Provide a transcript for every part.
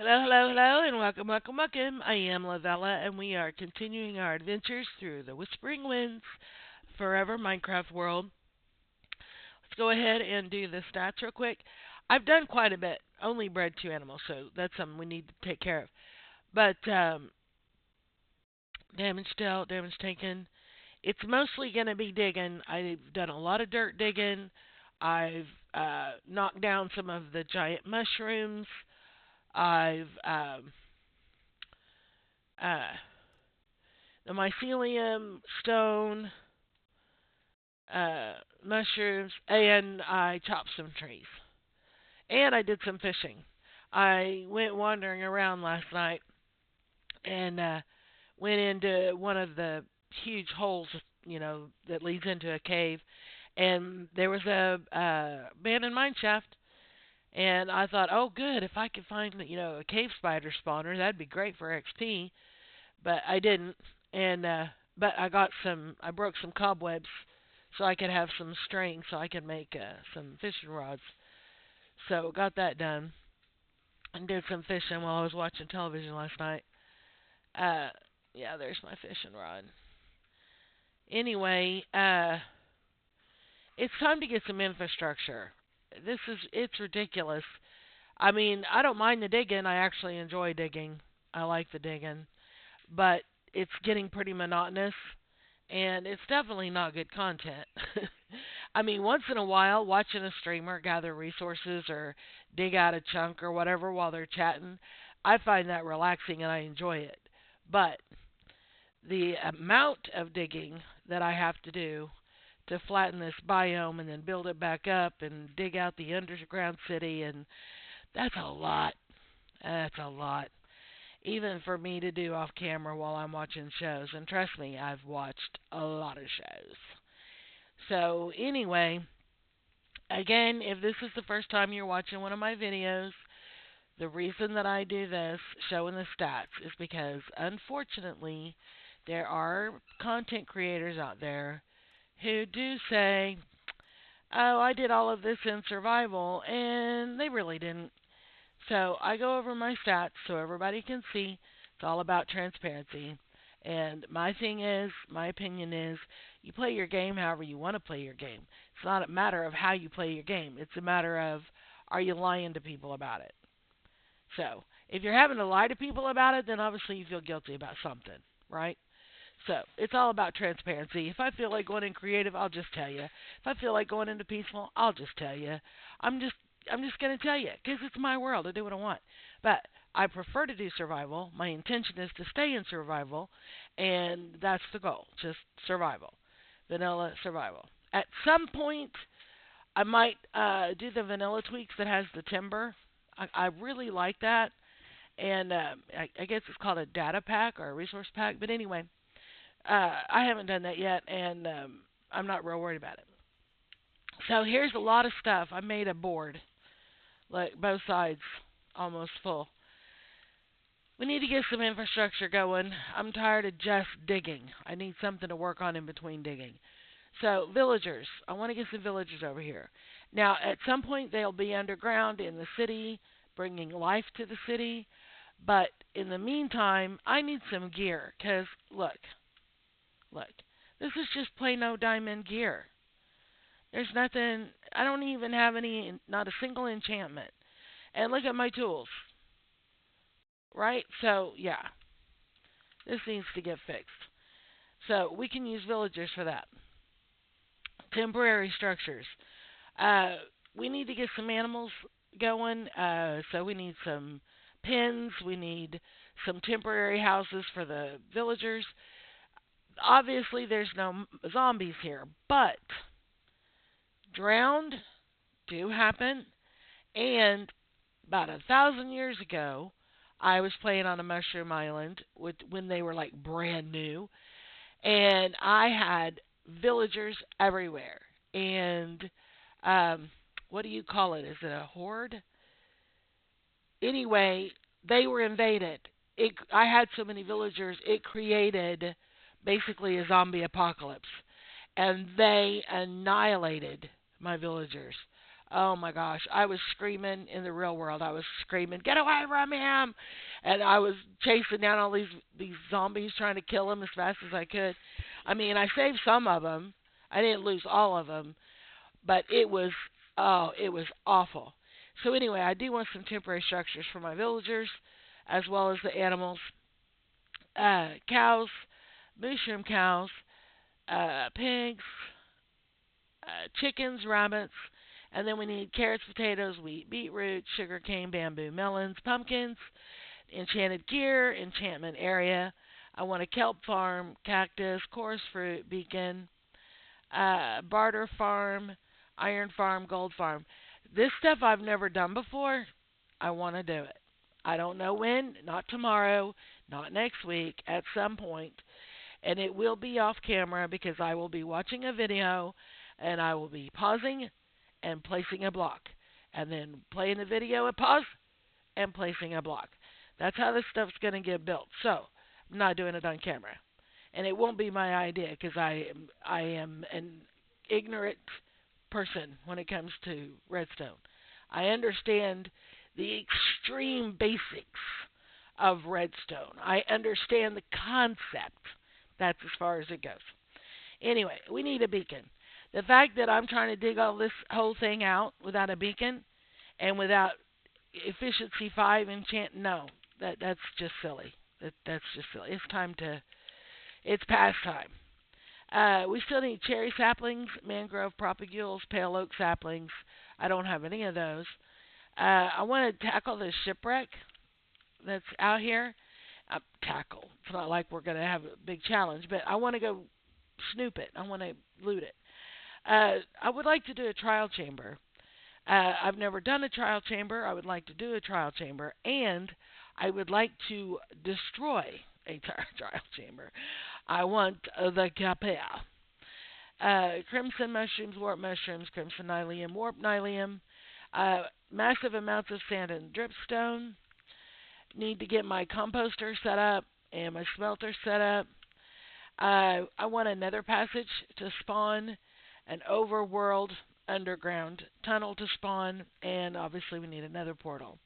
Hello, hello, hello, and welcome, welcome, welcome. I am Lavella, and we are continuing our adventures through the Whispering Winds Forever Minecraft world. Let's go ahead and do the stats real quick. I've done quite a bit. Only bred two animals, so that's something we need to take care of. But damage dealt, damage taken. It's mostly going to be digging. I've done a lot of dirt digging. I've knocked down some of the giant mushrooms. I've uh, the mycelium, stone, uh, mushrooms, and I chopped some trees. And I did some fishing. I went wandering around last night and went into one of the huge holes, that leads into a cave. And there was a abandoned mine shaft. And I thought, oh, good, if I could find, a cave spider spawner, that'd be great for XP. But I didn't. And but I broke some cobwebs so I could have some string so I could make some fishing rods. So got that done and did some fishing while I was watching television last night. Uh, yeah, there's my fishing rod. Anyway, it's time to get some infrastructure. It's ridiculous. I mean, I don't mind the digging. I actually enjoy digging. I like the digging, but it's getting pretty monotonous, and it's definitely not good content. I mean, once in a while, watching a streamer gather resources or dig out a chunk or whatever while they're chatting, I find that relaxing and I enjoy it. But the amount of digging that I have to do to flatten this biome and then build it back up and dig out the underground city, and that's a lot. That's a lot. Even for me to do off camera while I'm watching shows. And trust me, I've watched a lot of shows. So, anyway, again, if this is the first time you're watching one of my videos, the reason that I do this, showing the stats, is because unfortunately, there are content creators out there who do say, oh, I did all of this in survival, and they really didn't. So I go over my stats so everybody can see. It's all about transparency. And my opinion is, you play your game however you want to play your game. It's not a matter of how you play your game. It's a matter of, are you lying to people about it? So if you're having to lie to people about it, then obviously you feel guilty about something, right? So it's all about transparency. If I feel like going in creative, I'll just tell you. If I feel like going into peaceful, I'll just tell you. I'm just I'm just gonna tell you because it's my world. I do what I want. But I prefer to do survival. My intention is to stay in survival, and that's the goal. Just survival, vanilla survival. At some point, I might do the vanilla tweaks that has the timber. I really like that, and I guess it's called a data pack or a resource pack. But anyway, I haven't done that yet, and I'm not real worried about it. So here's a lot of stuff. I made a board, like both sides, almost full. We need to get some infrastructure going. I'm tired of just digging. I need something to work on in between digging. So villagers, I want to get some villagers over here. Now, at some point, they'll be underground in the city, bringing life to the city. But in the meantime, I need some gear. Cause look, this is just plain no diamond gear. There's nothing. I don't even have any, not a single enchantment. And look at my tools, right? So yeah, this needs to get fixed. So we can use villagers for that. Temporary structures. Uh, we need to get some animals going. So we need some pens. We need some temporary houses for the villagers. Obviously, there's no zombies here, but drowned do happen. And about 1,000 years ago, I was playing on a mushroom island when they were like brand new, and I had villagers everywhere. And um, what do you call it? Is it a horde? Anyway, they were invaded. I had so many villagers, it created basically a zombie apocalypse, and they annihilated my villagers. Oh my gosh, I was screaming in the real world. I was screaming, "Get away from him!" And I was chasing down all these zombies trying to kill him as fast as I could. I mean, I saved some of them. I didn't lose all of them, but it was awful. So anyway, I do want some temporary structures for my villagers as well as the animals. Cows, mushroom cows, pigs, chickens, rabbits, and then we need carrots, potatoes, wheat, beetroot, sugarcane, bamboo, melons, pumpkins, enchanted gear, enchantment area. I want a kelp farm, cactus, chorus fruit, beacon, barter farm, iron farm, gold farm. This stuff I've never done before. I want to do it. I don't know when, not tomorrow, not next week, at some point, and it will be off camera because I will be watching a video and I will be pausing and placing a block and then playing the video and pause and placing a block. That's how this stuff's going to get built. So, I'm not doing it on camera. And it won't be my idea because I am an ignorant person when it comes to redstone. I understand the extreme basics of redstone. I understand the concept. That's as far as it goes. Anyway, we need a beacon. The fact that I'm trying to dig all this whole thing out without a beacon and without efficiency 5 enchant, no, that's just silly. That's just silly. It's past time. We still need cherry saplings, mangrove propagules, pale oak saplings. I don't have any of those. I want to tackle this shipwreck that's out here. Tackle. It's not like we're going to have a big challenge, but I want to go snoop it. I want to loot it. I would like to do a trial chamber. I've never done a trial chamber. I would like to do a trial chamber, and I would like to destroy a trial chamber. I want the capea. Crimson mushrooms, warp mushrooms, crimson nylium, warp nylium, massive amounts of sand and dripstone. Need to get my composter set up and my smelter set up. I want a nether passage to spawn, an overworld underground tunnel to spawn, and obviously we need another portal.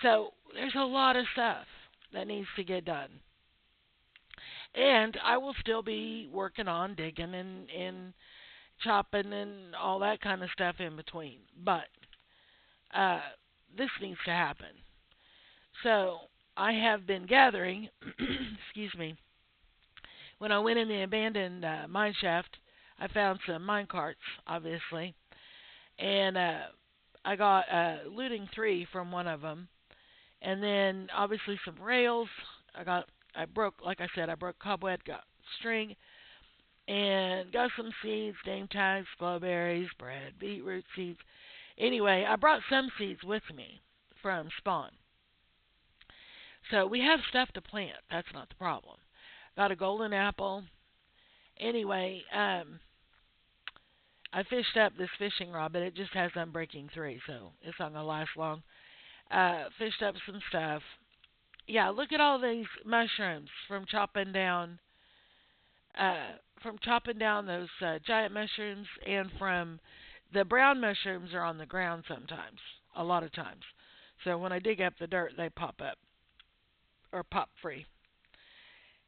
So there's a lot of stuff that needs to get done. And I will still be working on digging and chopping and all that kind of stuff in between. But this needs to happen. So I have been gathering, excuse me, when I went in the abandoned mine shaft, I found some mine carts, obviously, and I got looting 3 from one of them, and then obviously some rails. I broke, like I said, I broke cobweb, got string, and got some seeds, name tags, glowberries, bread, beetroot seeds. Anyway, I brought some seeds with me from spawn. So we have stuff to plant. That's not the problem. Got a golden apple. Anyway, I fished up this fishing rod, but it just has unbreaking 3, so it's not going to last long. Fished up some stuff. Yeah, look at all these mushrooms from chopping down those giant mushrooms, and from the brown mushrooms are on the ground sometimes, a lot of times. So when I dig up the dirt, they pop up or pop free.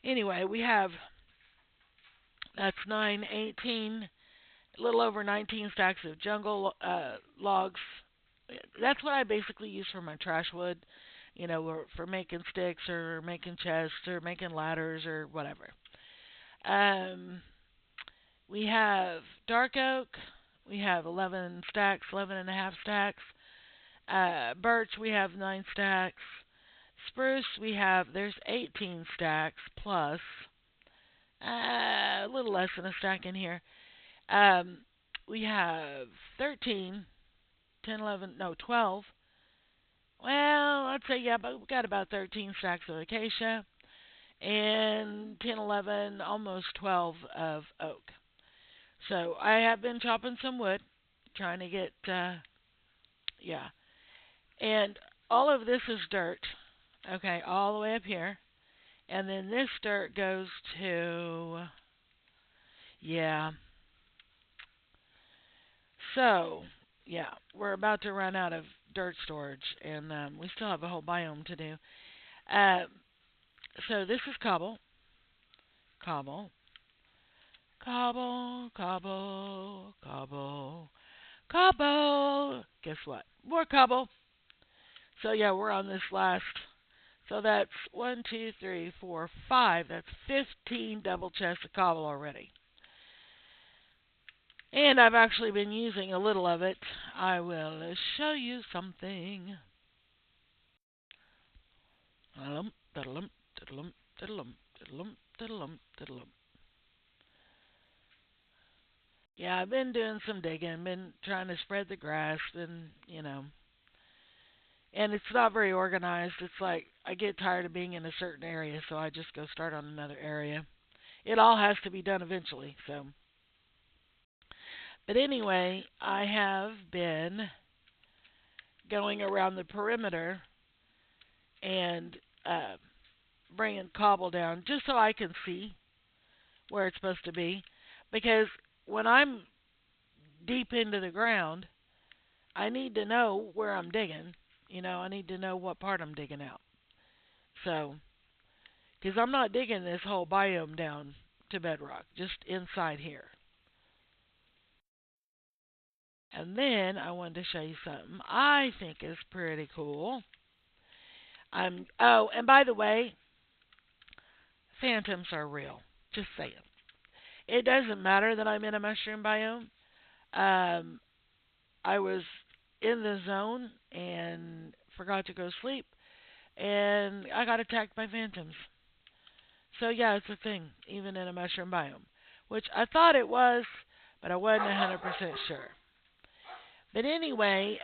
Anyway, we have that's 9, 18, a little over 19 stacks of jungle logs. That's what I basically use for my trash wood, or for making sticks or making chests or making ladders or whatever. Um, we have dark oak. We have 11 stacks, 11 and a half stacks. Birch, we have 9 stacks. Spruce, there's 18 stacks plus a little less than a stack in here. We have 13, 10, 11, no, 12. Well, I'd say, yeah, but we got about 13 stacks of acacia and 10, 11, almost 12 of oak. So I have been chopping some wood, trying to get, yeah. And all of this is dirt, okay, all the way up here. And then this dirt goes to, yeah. So Yeah, we're about to run out of dirt storage, and we still have a whole biome to do. Uh, so this is cobble, cobble, cobble, cobble, cobble, cobble. Guess what? More cobble. So yeah, we're on this last. So that's one, two, three, four, five. That's 15 double chests of cobble already. And I've actually been using a little of it. I will show you something. Diddlum, diddlum, diddlum, diddlum, diddlum, diddlum, diddlum. Yeah, I've been doing some digging, been trying to spread the grass, and it's not very organized. It's like I get tired of being in a certain area, so I just go start on another area. It all has to be done eventually, so. But anyway, I have been going around the perimeter and uh, bringing cobble down just so I can see where it's supposed to be. Because when I'm deep into the ground, I need to know where I'm digging. I need to know what part I'm digging out. So, because I'm not digging this whole biome down to bedrock, just inside here. And then I wanted to show you something I think is pretty cool. And by the way, phantoms are real. Just saying. It doesn't matter that I'm in a mushroom biome. Um, I was in the zone and forgot to go to sleep, and I got attacked by phantoms. So yeah, it's a thing, even in a mushroom biome, which I thought it was, but I wasn't 100% sure. But anyway,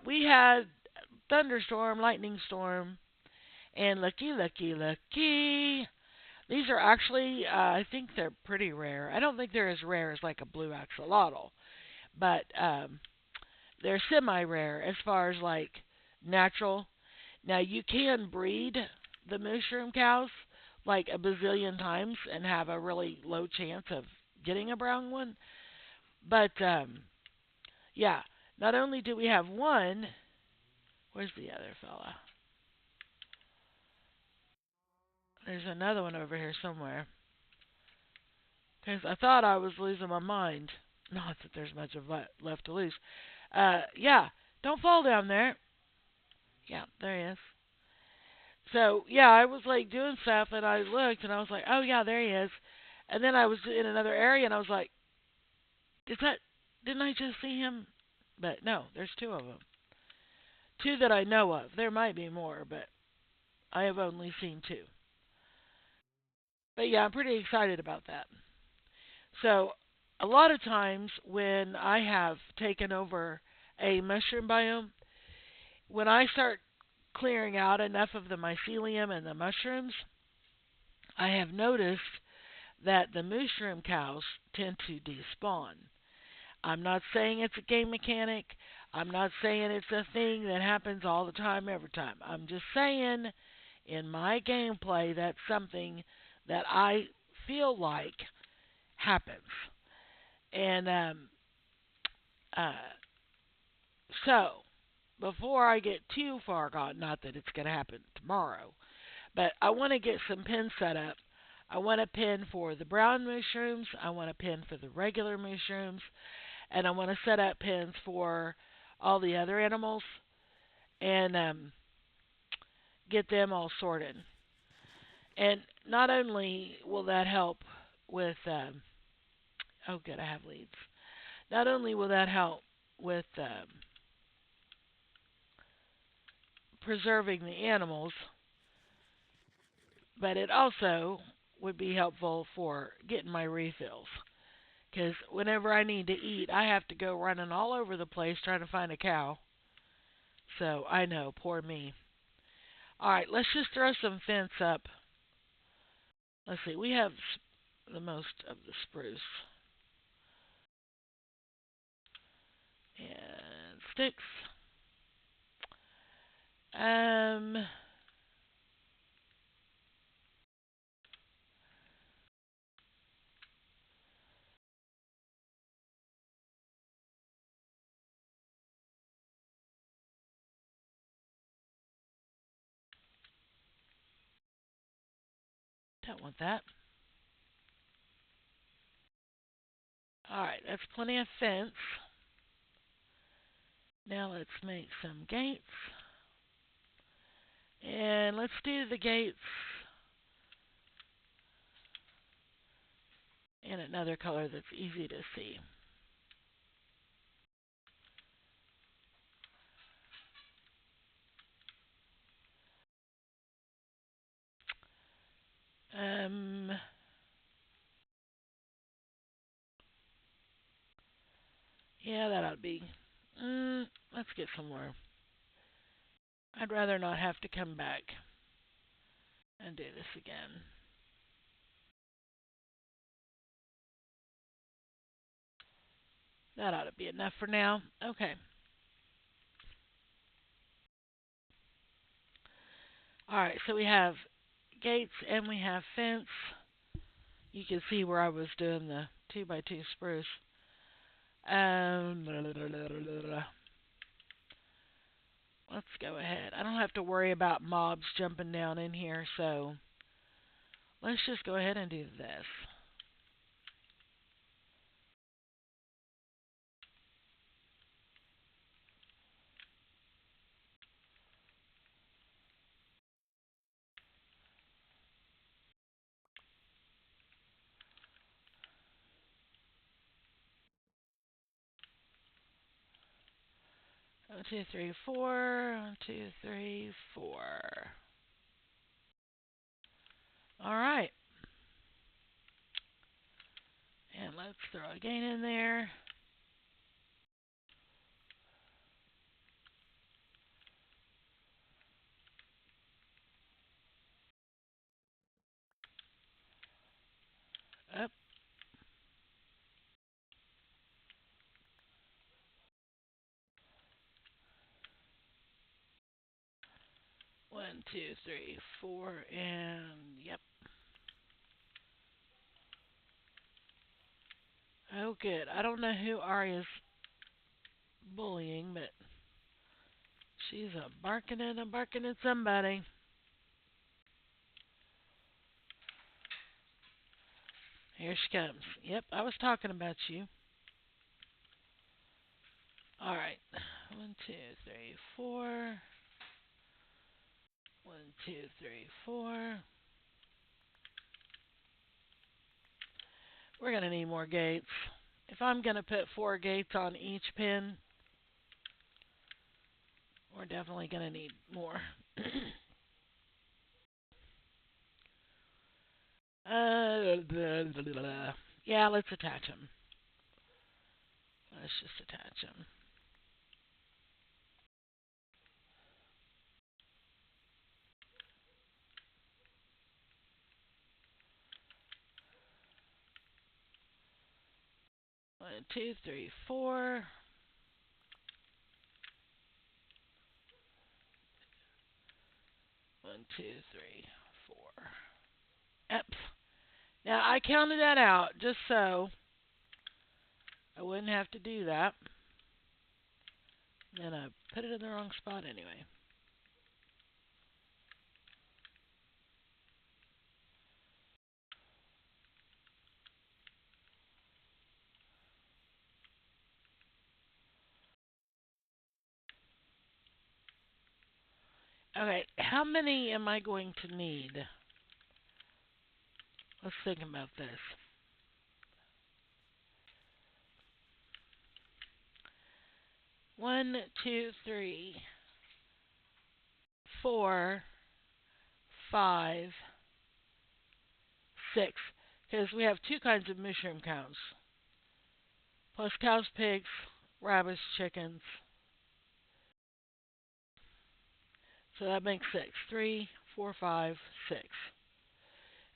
we had thunderstorm, lightning storm, and lucky, lucky, lucky. These are actually, I think they're pretty rare. I don't think they're as rare as like a blue axolotl, but they're semi-rare as far as like natural. Now you can breed the mushroom cows like a bazillion times and have a really low chance of getting a brown one. But yeah, not only do we have one, where's the other fella? There's another one over here somewhere. Because I thought I was losing my mind. Not that there's much of left to lose. Yeah, don't fall down there. Yeah, there he is. So yeah, I was like doing stuff, and I looked, and I was like, oh yeah, there he is. And then I was in another area, and I was like, Did that? Didn't I just see him? But no, there's two of them. Two that I know of. There might be more, but I have only seen two. But yeah, I'm pretty excited about that. So a lot of times when I have taken over a mushroom biome, when I start clearing out enough of the mycelium and the mushrooms, I have noticed that the mushroom cows tend to despawn. I'm not saying it's a game mechanic. I'm not saying it's a thing that happens all the time, every time. I'm just saying in my gameplay that's something that I feel like happens. And uh, so, before I get too far gone, not that it's going to happen tomorrow, but I want to get some pins set up. I want a pin for the brown mushrooms. I want a pin for the regular mushrooms. And I want to set up pins for all the other animals and get them all sorted. And not only will that help with, oh, good, I have leads. Not only will that help with preserving the animals, but it also would be helpful for getting my refills. Because whenever I need to eat, I have to go running all over the place trying to find a cow. So I know, poor me. All right, let's just throw some fence up. Let's see, we have the most of the spruce and sticks. Um, don't want that. Alright, that's plenty of fence. Now let's make some gates. And let's do the gates in another color that's easy to see. Um, yeah, that ought to be. Let's get some more. I'd rather not have to come back and do this again. That ought to be enough for now. Okay. Alright, so we have gates and we have fence. You can see where I was doing the 2x2 spruce. Let's go ahead. I don't have to worry about mobs jumping down in here, so let's just go ahead and do this. One, two, three, four. 1, 2, 3, 4. Alright. And let's throw a gate in there. Up. 1, 2, 3, 4, and yep. Oh, good. I don't know who Arya's bullying, but she's a barking at somebody. Here she comes. Yep, I was talking about you. Alright. 1, 2, 3, 4. 1, 2, 3, 4. We're going to need more gates. If I'm going to put 4 gates on each pin, we're definitely going to need more. Yeah, let's attach them. Let's just attach them. One, two, three, four. One, two, three, four. Yep. Now I counted that out just so I wouldn't have to do that. Then I put it in the wrong spot anyway. Okay, how many am I going to need? Let's think about this. 1, 2, 3, 4, 5, 6. Because we have 2 kinds of mushroom cows. Plus cows, pigs, rabbits, chickens. So that makes 6. 3, 4, 5, 6.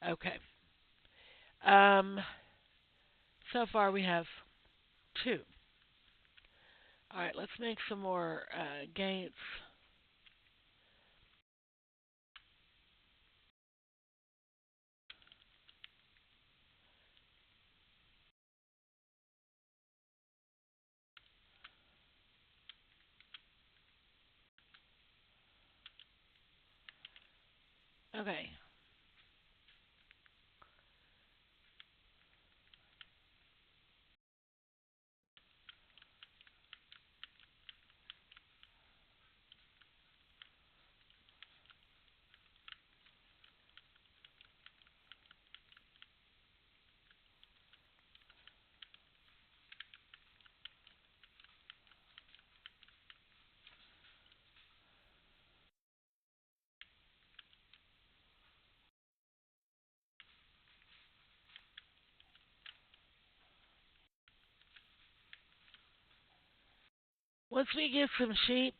Okay. So far we have 2. Alright, let's make some more gates. Okay. once we get some sheep,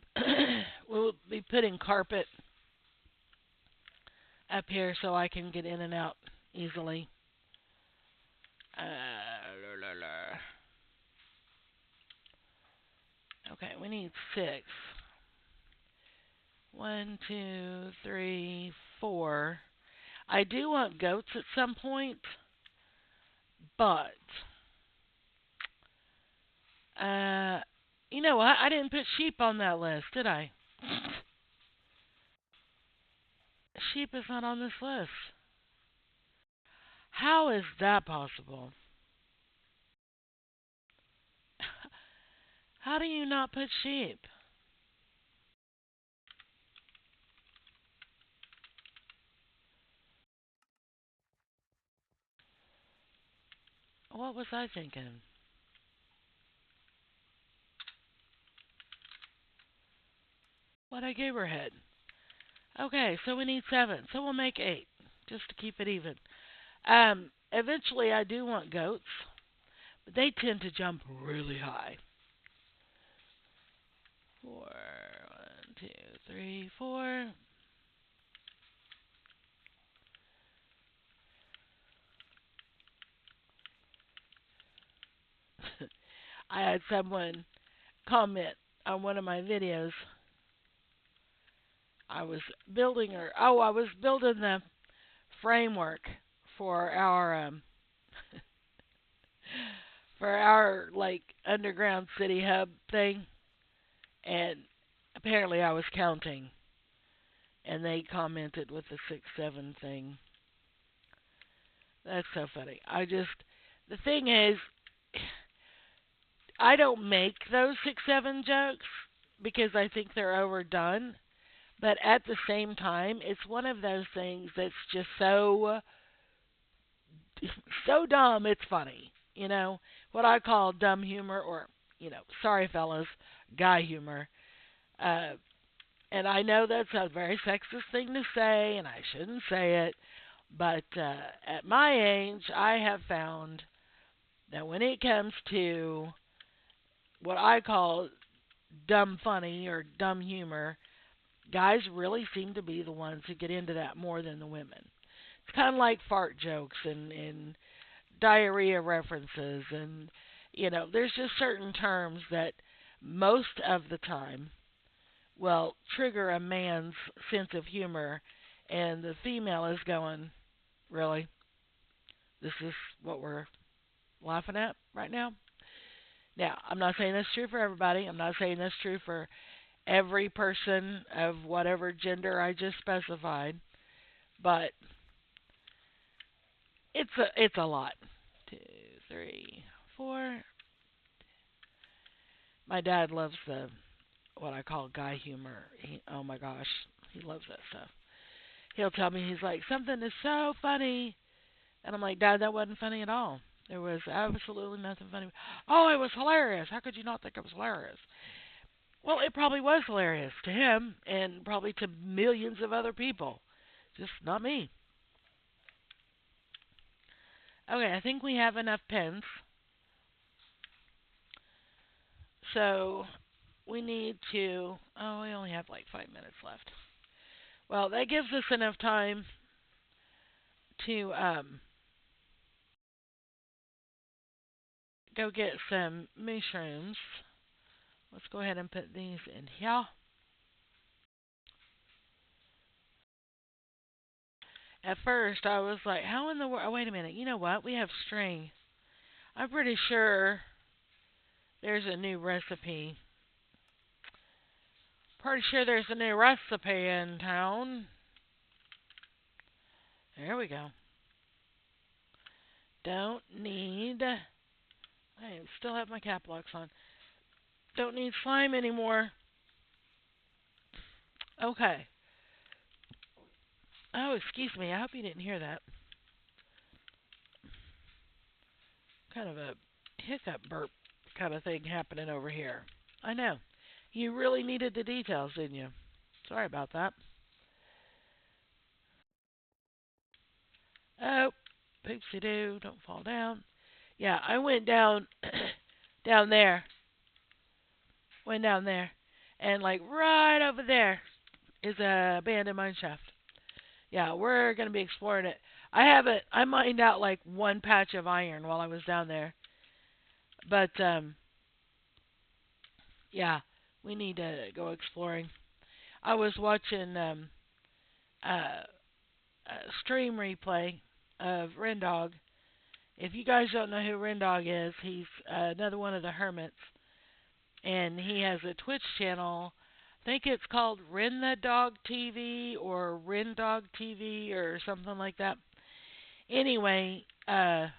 we'll be putting carpet up here so I can get in and out easily. La, la, la. Okay, we need 6. 1, 2, 3, 4. I do want goats at some point, but uh, you know what? I didn't put sheep on that list, did I? Sheep is not on this list. How is that possible? How do you not put sheep? What was I thinking? What I gave her head. Okay, so we need 7. So we'll make 8, just to keep it even. Eventually I do want goats, but they tend to jump really high. 4, 1, 2, 3, 4. I had someone comment on one of my videos. I was building the framework for our for our like underground city hub thing, and apparently I was counting, and they commented with the 6-7 thing. That's so funny. The thing is, I don't make those 6-7 jokes because I think they're overdone. But at the same time, it's one of those things that's just so dumb it's funny. You know what I call dumb humor, or sorry fellas, guy humor. Uh, and I know that's a very sexist thing to say, and I shouldn't say it. But at my age, I have found that when it comes to what I call dumb funny or dumb humor, guys really seem to be the ones who get into that more than the women. It's kind of like fart jokes and diarrhea references, and there's just certain terms that most of the time will trigger a man's sense of humor, and the female is going, really? This is what we're laughing at right now? Now, I'm not saying that's true for everybody. I'm not saying that's true for every person of whatever gender I just specified, but it's a lot. 2, 3, 4. My dad loves the what I call guy humor. Oh my gosh, he loves that stuff. He'll tell me, he's like, something is so funny, and I'm like, Dad, that wasn't funny at all. There was absolutely nothing funny. Oh, it was hilarious. How could you not think it was hilarious? Well, it probably was hilarious to him and probably to millions of other people. Just not me. Okay, I think we have enough pens. So we need to. Oh, we only have like 5 minutes left. Well, that gives us enough time to go get some mushrooms. Let's go ahead and put these in here. At first, I was like, how in the world? Oh, wait a minute. You know what? We have string. I'm pretty sure there's a new recipe. Pretty sure there's a new recipe in town. There we go. Don't need. I still have my cap locks on. Don't need slime anymore. Okay. Oh, excuse me. I hope you didn't hear that. Kind of a hiccup burp kind of thing happening over here. I know. You really needed the details, didn't you? Sorry about that. Oh, poopsie doo. Don't fall down. Yeah, I went down down there Went down there, and like right over there is a abandoned mine shaft. Yeah, we're gonna be exploring it. I haven't. I mined out like one patch of iron while I was down there, but yeah, we need to go exploring. I was watching a, a stream replay of Rendog. If you guys don't know who Rendog is, he's another one of the hermits, and he has a Twitch channel. I think it's called Ren the Dog TV or Rendog TV or something like that. Anyway, I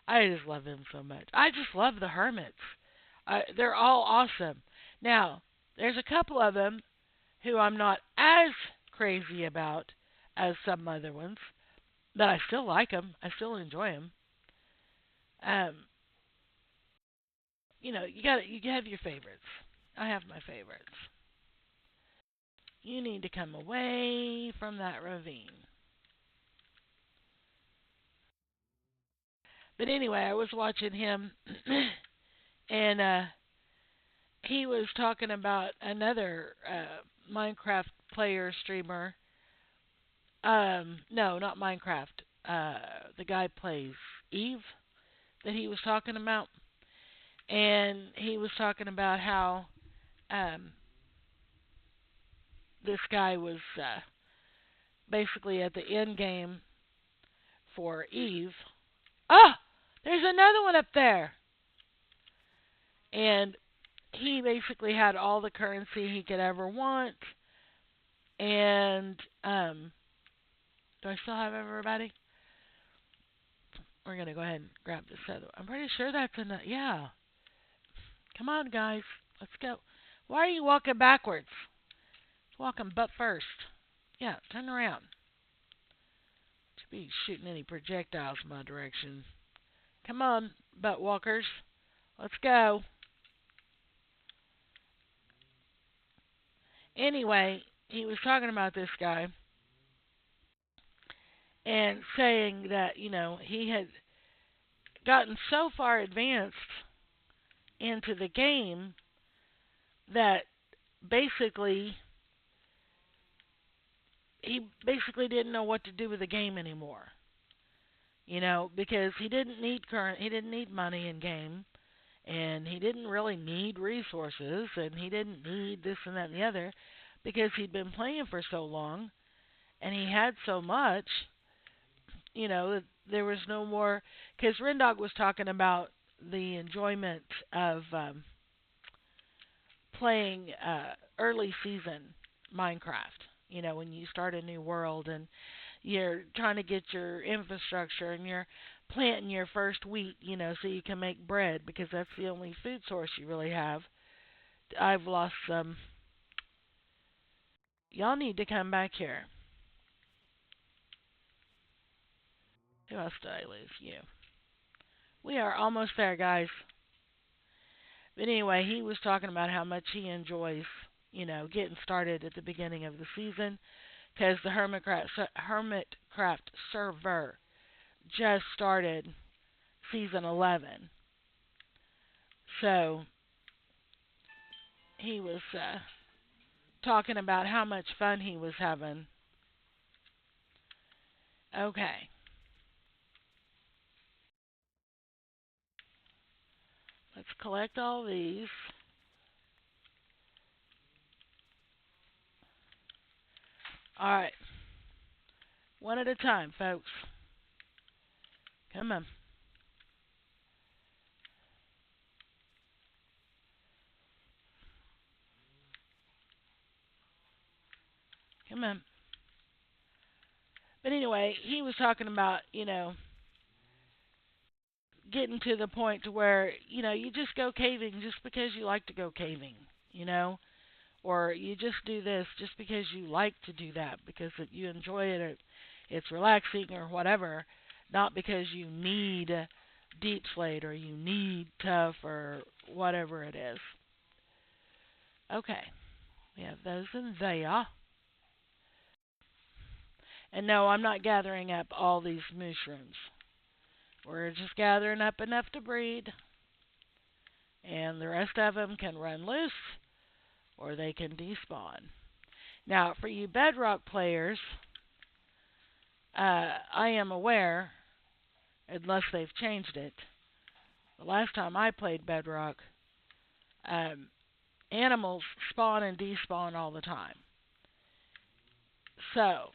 just love him so much. I just love the hermits. They're all awesome. Now, there's a couple of them who I'm not as crazy about as some other ones, but I still like them. I still enjoy them. Um, you have your favorites. I have my favorites. You need to come away from that ravine. But anyway, I was watching him, and he was talking about another Minecraft player streamer. No, not Minecraft. The guy plays Eve that he was talking about, and he was talking about how um, this guy was basically at the end game for Eve. Oh, there's another one up there, and he basically had all the currency he could ever want. And do I still have everybody? We're gonna go ahead and grab this other. I'm pretty sure that's enough. Yeah. Come on, guys. Let's go. Why are you walking backwards? Walking butt first. Yeah, turn around. Should be shooting any projectiles in my direction. Come on, butt walkers. Let's go. Anyway, he was talking about this guy and saying that, he had gotten so far advanced into the game that basically he basically didn't know what to do with the game anymore. Because he didn't need money in game, and he didn't really need resources, and he didn't need this and that and the other, because he'd been playing for so long, and he had so much, that there was no more. Because Rendog was talking about the enjoyment of playing early season Minecraft. When you start a new world and you're trying to get your infrastructure and you're planting your first wheat, so you can make bread because that's the only food source you really have. I've lost some. Y'all need to come back here. Who else did I lose? You. We are almost there, guys. But anyway, he was talking about how much he enjoys, getting started at the beginning of the season because the Hermitcraft server just started season 11. So he was talking about how much fun he was having. Okay, let's collect all these. All right, one at a time, folks. Come on. Come on. But anyway, he was talking about, getting to the point to where, you just go caving just because you like to go caving, you know, or you just do this just because you like to do that because you enjoy it, or it's relaxing or whatever, not because you need deep slate or you need tough or whatever it is. Okay, we have those in there. And no, I'm not gathering up all these mushrooms. We're just gathering up enough to breed and the rest of them can run loose or they can despawn. Now, for you Bedrock players, I am aware, unless they've changed it, the last time I played Bedrock, um, animals spawn and despawn all the time. So,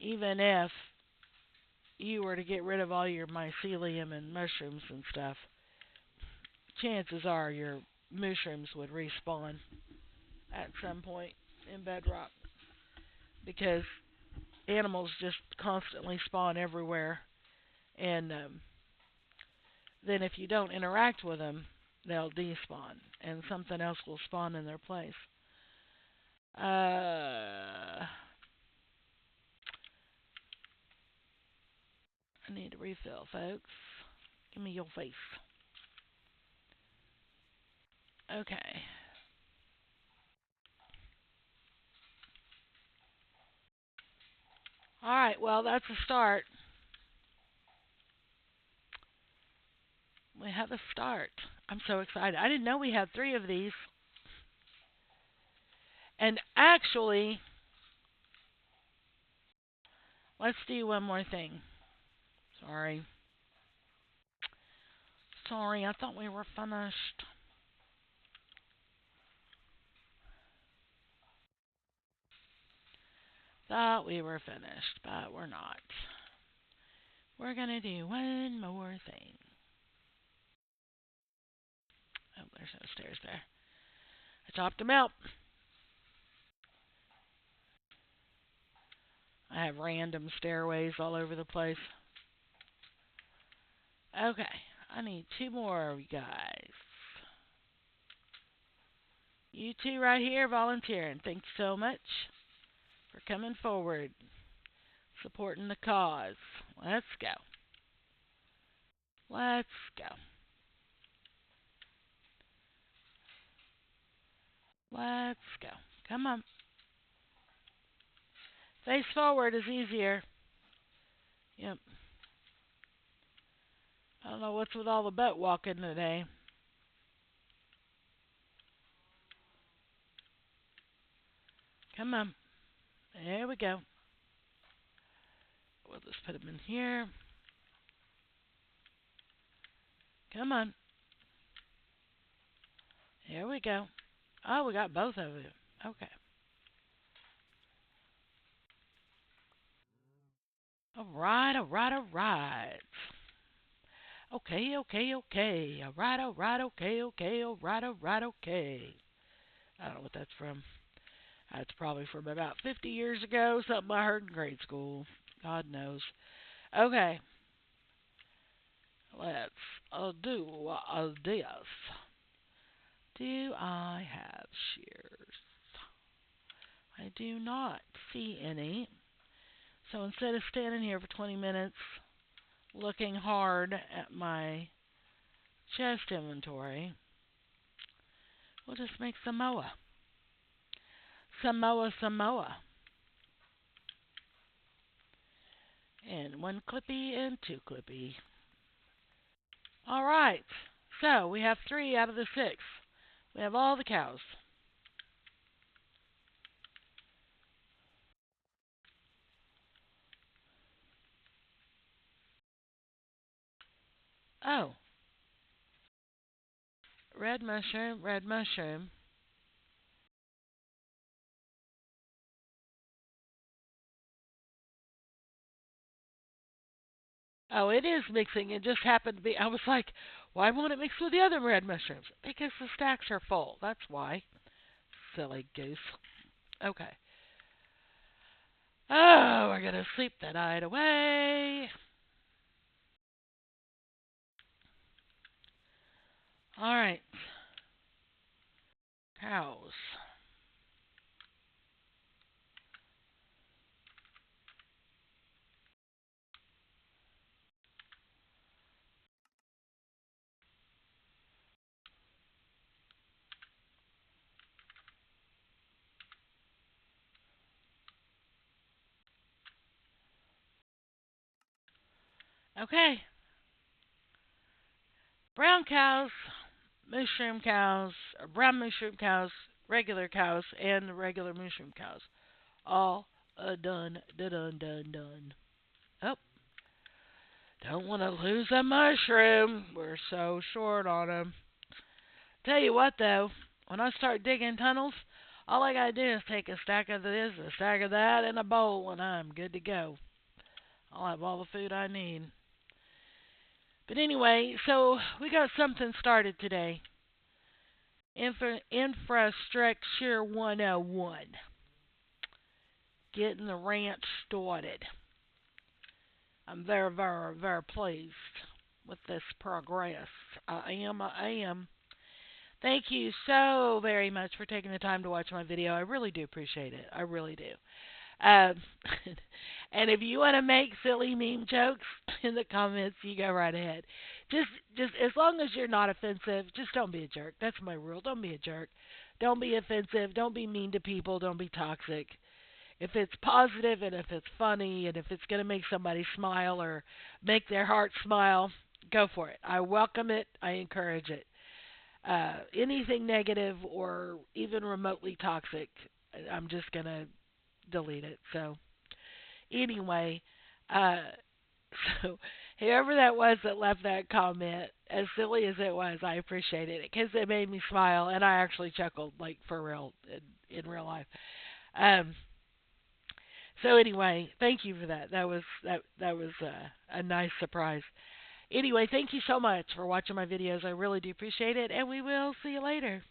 even if you were to get rid of all your mycelium and mushrooms and stuff, chances are your mushrooms would respawn at some point in Bedrock because animals just constantly spawn everywhere, and then if you don't interact with them, they'll despawn, and something else will spawn in their place. I need to refill, folks. Give me your face. Okay. All right. Well, that's a start. We have a start. I'm so excited. I didn't know we had 3 of these. And actually, let's do one more thing. Sorry. Sorry, I thought we were finished. Thought we were finished, but we're not. We're going to do one more thing. Oh, there's no stairs there. I chopped them out. I have random stairways all over the place. Okay, I need 2 more of you guys. You 2 right here volunteering. Thank you so much for coming forward, supporting the cause. Let's go. Let's go. Let's go. Come on. Face forward is easier. Yep. I don't know what's with all the butt walking today. Come on. There we go. We'll just put them in here. Come on. Here we go. Oh, we got both of them. Okay. All right, all right, all right. Okay, okay, okay. All right, all right, okay, okay, all right, all right, okay. I don't know what that's from. That's probably from about 50 years ago, something I heard in grade school. God knows. Okay, let's do this. Do I have shears? I do not see any. So instead of standing here for 20 minutes looking hard at my chest inventory, we'll just make Samoa. Samoa, Samoa. And 1 clippy and 2 clippy. All right. So we have 3 out of the 6. We have all the cows. Oh, red mushroom, red mushroom. Oh, it is mixing. It just happened to be. I was like, why won't it mix with the other red mushrooms? Because the stacks are full. That's why. Silly goose. Okay. Oh, we're going to sleep the night away. All right. Cows. Okay. Brown cows. mushroom cows, brown mushroom cows, regular cows, and regular mushroom cows. All done, done, done, done. Oh, don't want to lose a mushroom. We're so short on them. Tell you what, though, when I start digging tunnels, all I gotta do is take a stack of this, a stack of that, and a bowl, and I'm good to go. I'll have all the food I need. But anyway, so we got something started today. Infrastructure 101. Getting the ranch started. I'm very, very, very pleased with this progress. I am. Thank you so very much for taking the time to watch my video. I really do appreciate it. I really do. Um, and if you want to make silly meme jokes in the comments, you go right ahead. Just, just as long as you're not offensive, just don't be a jerk. That's my rule. Don't be a jerk. Don't be offensive. Don't be mean to people. Don't be toxic. If it's positive and if it's funny and if it's going to make somebody smile or make their heart smile, go for it. I welcome it. I encourage it. Anything negative or even remotely toxic, I'm just going to delete it. So, anyway, uh, so whoever that was that left that comment, as silly as it was, I appreciated it because it made me smile and I actually chuckled, like for real, in real life. Um, so anyway, thank you for that. That was a nice surprise. Anyway, thank you so much for watching my videos. I really do appreciate it, and we will see you later.